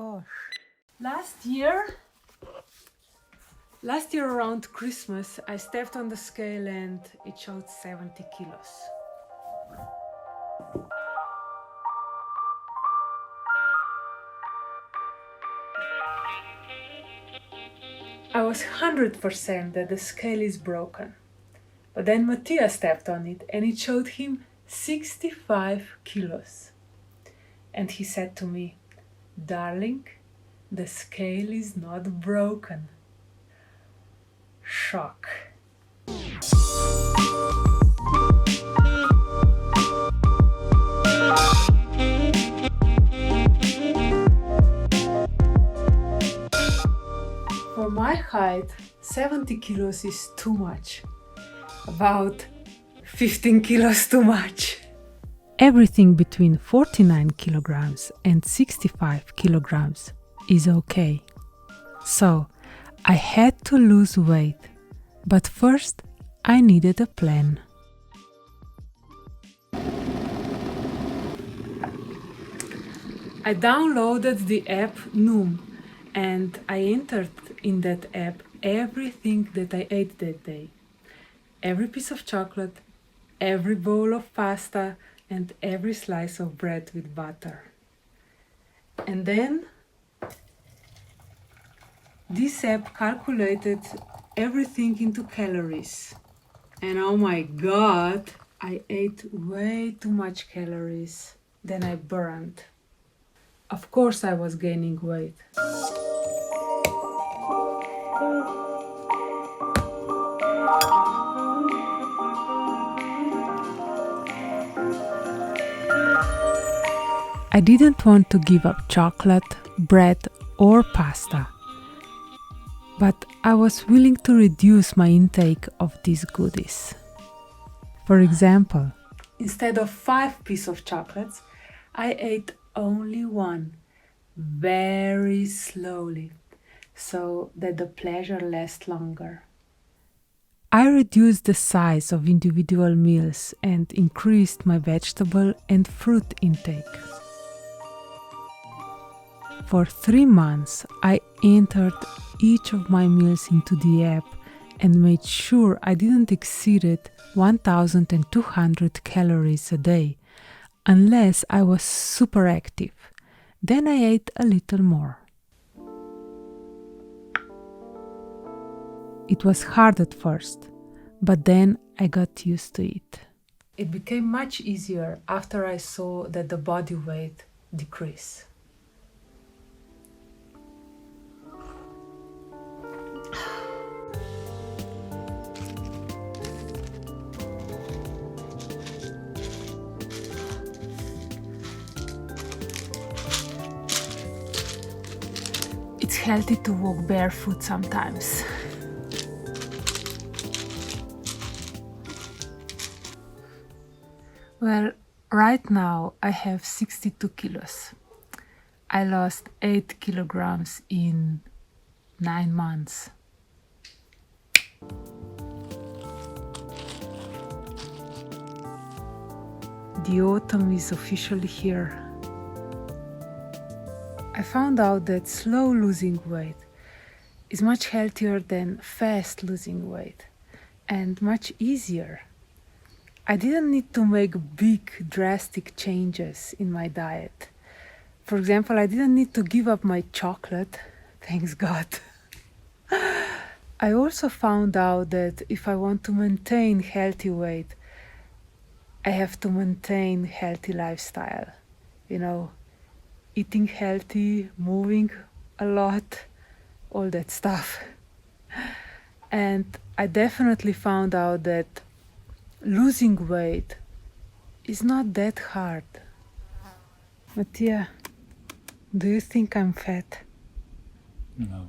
Oh, last year around Christmas, I stepped on the scale and it showed 70 kilos. I was 100% that the scale is broken. But then Matija stepped on it and it showed him 65 kilos. And he said to me, "Darling, the scale is not broken." Shock. For my height, 70 kilos is too much. About 15 kilos too much. Everything between 49 kilograms and 65 kilograms is okay. So, I had to lose weight, but first I needed a plan. I downloaded the app Noom and I entered in that app everything that I ate that day. Every piece of chocolate, every bowl of pasta, and every slice of bread with butter. And then this app calculated everything into calories. And oh my God, I ate way too much calories than I burned. Of course I was gaining weight. I didn't want to give up chocolate, bread, or pasta, but I was willing to reduce my intake of these goodies. For example, instead of 5 pieces of chocolates, I ate only one, very slowly, so that the pleasure lasts longer. I reduced the size of individual meals and increased my vegetable and fruit intake. For 3 months, I entered each of my meals into the app and made sure I didn't exceed 1,200 calories a day, unless I was super active. Then I ate a little more. It was hard at first, but then I got used to it. It became much easier after I saw that the body weight decreased. It's healthy to walk barefoot sometimes. Well, right now I have 62 kilos. I lost 8 kilograms in 9 months. The autumn is officially here. I found out that slow losing weight is much healthier than fast losing weight and much easier. I didn't need to make big, drastic changes in my diet. For example, I didn't need to give up my chocolate, thanks God. I also found out that if I want to maintain healthy weight, I have to maintain healthy lifestyle. Eating healthy, moving a lot, all that stuff. And I definitely found out that losing weight is not that hard. Matija, do you think I'm fat? No.